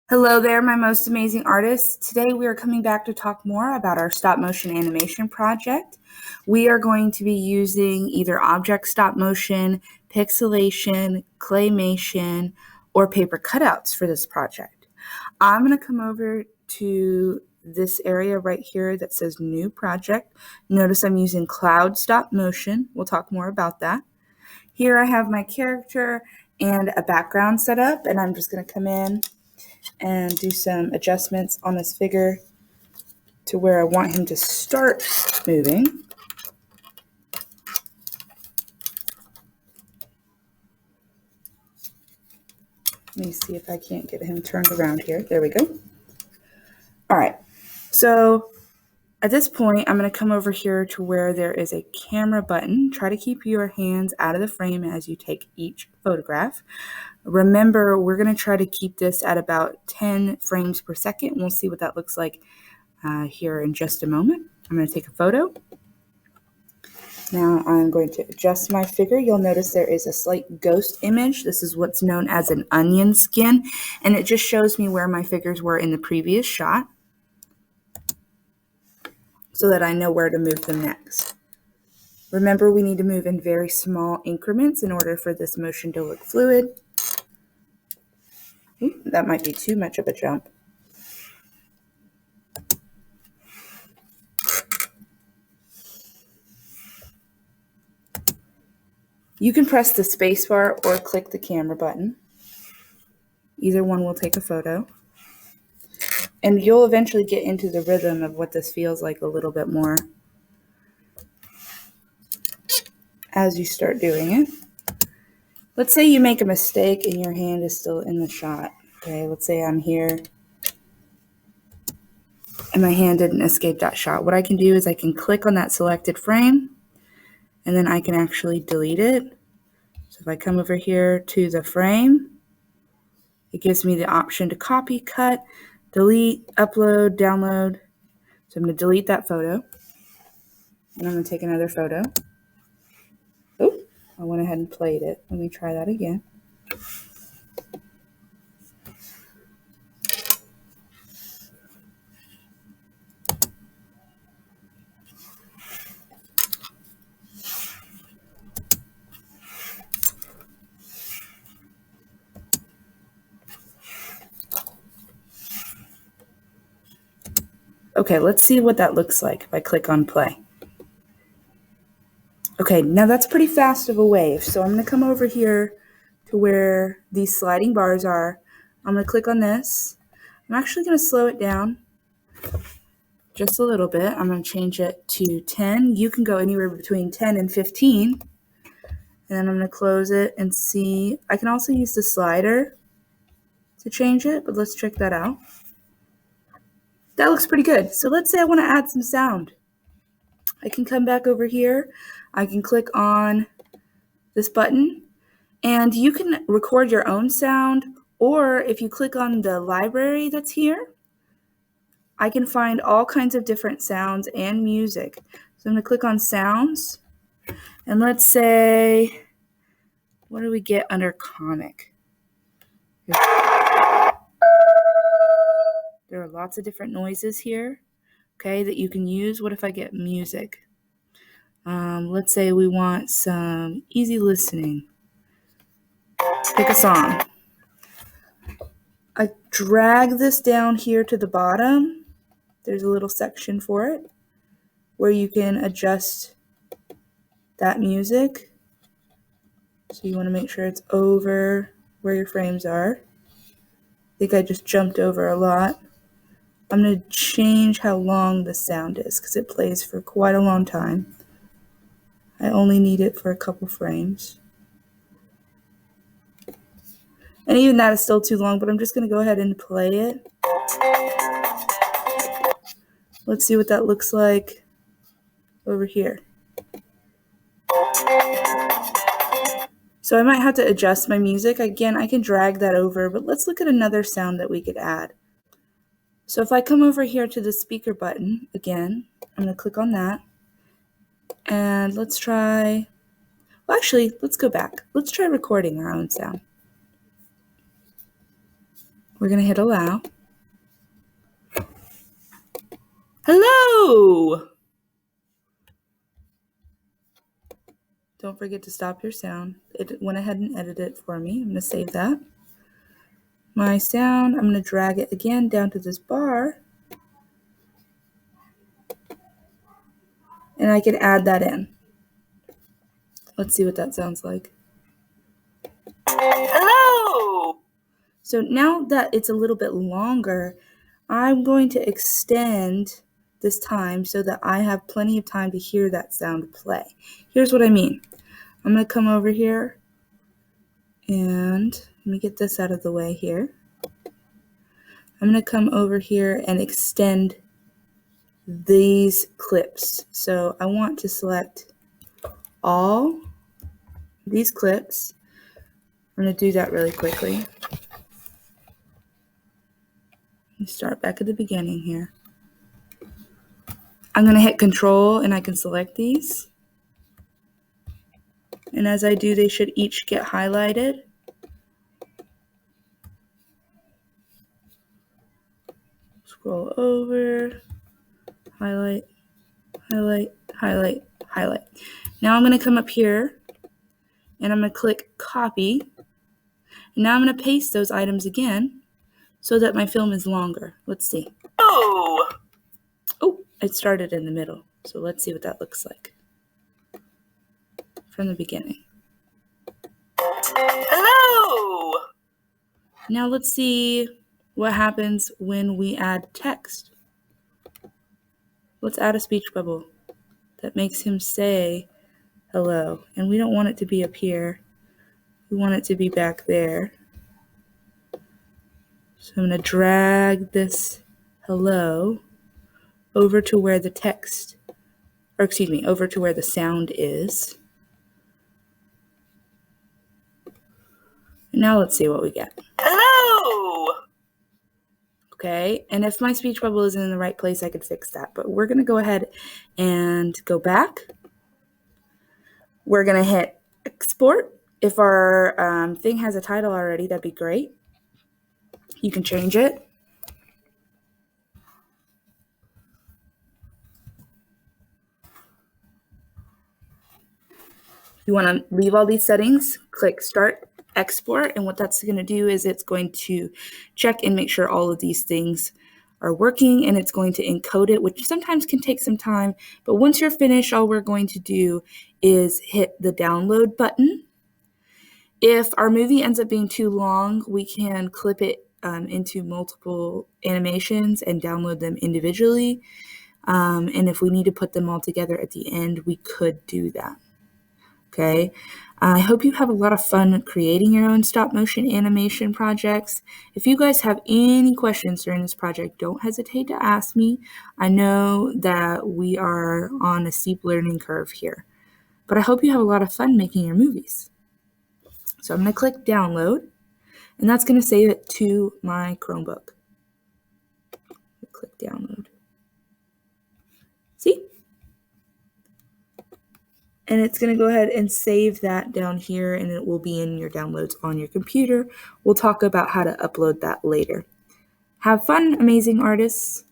Hello there, my most amazing artists. Today we are coming back to talk more about our stop motion animation project. We are going to be using either object stop motion, pixelation, claymation, or paper cutouts for this project. I'm going to come over to this area right here that says new project. Notice I'm using cloud stop motion. We'll talk more about that. Here I have my character and a background set up, and I'm just going to come in and do some adjustments on this figure to where I want him to start moving. Let me see if I can't get him turned around here. There we go. All right, so at this point, I'm going to come over here to where there is a camera button. Try to keep your hands out of the frame as you take each photograph. Remember, we're going to try to keep this at about 10 frames per second. We'll see what that looks like here in just a moment. I'm going to take a photo. Now I'm going to adjust my figure. You'll notice there is a slight ghost image. This is what's known as an onion skin, and it just shows me where my figures were in the previous shot so that I know where to move them next. Remember, we need to move in very small increments in order for this motion to look fluid. Ooh, that might be too much of a jump. You can press the spacebar or click the camera button. Either one will take a photo. And you'll eventually get into the rhythm of what this feels like a little bit more as you start doing it. Let's say you make a mistake and your hand is still in the shot. Okay, let's say I'm here and my hand didn't escape that shot. What I can do is I can click on that selected frame and then I can actually delete it. So if I come over here to the frame, it gives me the option to copy, cut, delete, upload, download. So I'm going to delete that photo and I'm going to take another photo. Oh, I went ahead and played it. Let me try that again. Okay, let's see what that looks like if I click on play. Okay, now that's pretty fast of a wave. So I'm going to come over here to where these sliding bars are. I'm going to click on this. I'm actually going to slow it down just a little bit. I'm going to change it to 10. You can go anywhere between 10 and 15. And then I'm going to close it and see. I can also use the slider to change it, but let's check that out. That looks pretty good. So let's say I want to add some sound. I can come back over here. I can click on this button and you can record your own sound, or if you click on the library that's here, I can find all kinds of different sounds and music. So I'm going to click on sounds and let's say, what do we get under comic? There are lots of different noises here, okay, that you can use. What if I get music? Let's say we want some easy listening. Pick a song. I drag this down here to the bottom. There's a little section for it where you can adjust that music. So you want to make sure it's over where your frames are. I think I just jumped over a lot. I'm going to change how long the sound is because it plays for quite a long time. I only need it for a couple frames. And even that is still too long, but I'm just going to go ahead and play it. Let's see what that looks like over here. So I might have to adjust my music. Again, I can drag that over, but let's look at another sound that we could add. So if I come over here to the speaker button, again, I'm going to click on that. And let's try, well, actually, let's go back. Let's try recording our own sound. We're going to hit allow. Hello! Don't forget to stop your sound. It went ahead and edited it for me. I'm going to save that. My sound, I'm going to drag it again down to this bar. And I can add that in. Let's see what that sounds like. Hello! So now that it's a little bit longer, I'm going to extend this time so that I have plenty of time to hear that sound play. Here's what I mean. I'm going to come over here and let me get this out of the way here. I'm going to come over here and extend these clips. So I want to select all these clips. I'm going to do that really quickly. Start back at the beginning here. I'm going to hit Control and I can select these. And as I do, they should each get highlighted. Scroll over, highlight, highlight, highlight, highlight. Now I'm going to come up here and I'm going to click Copy. And now I'm going to paste those items again so that my film is longer. Let's see. Oh, it started in the middle. So let's see what that looks like from the beginning. Hello! Now let's see what happens when we add text. Let's add a speech bubble that makes him say hello. And we don't want it to be up here. We want it to be back there. So I'm going to drag this hello over to where the text, or excuse me, over to where the sound is. And now let's see what we get. Hello! Okay, and if my speech bubble isn't in the right place, I could fix that. But we're going to go ahead and go back. We're going to hit export. If our thing has a title already, that'd be great. You can change it. You want to leave all these settings, click Start Export, and what that's going to do is it's going to check and make sure all of these things are working, and it's going to encode it, which sometimes can take some time, but once you're finished, all we're going to do is hit the download button. If our movie ends up being too long, we can clip it into multiple animations and download them individually, and if we need to put them all together at the end, we could do that. Okay, I hope you have a lot of fun creating your own stop motion animation projects. If you guys have any questions during this project, don't hesitate to ask me. I know that we are on a steep learning curve here, but I hope you have a lot of fun making your movies. So I'm going to click download, and that's going to save it to my Chromebook. Click download. See? And it's going to go ahead and save that down here, and it will be in your downloads on your computer. We'll talk about how to upload that later. Have fun, amazing artists.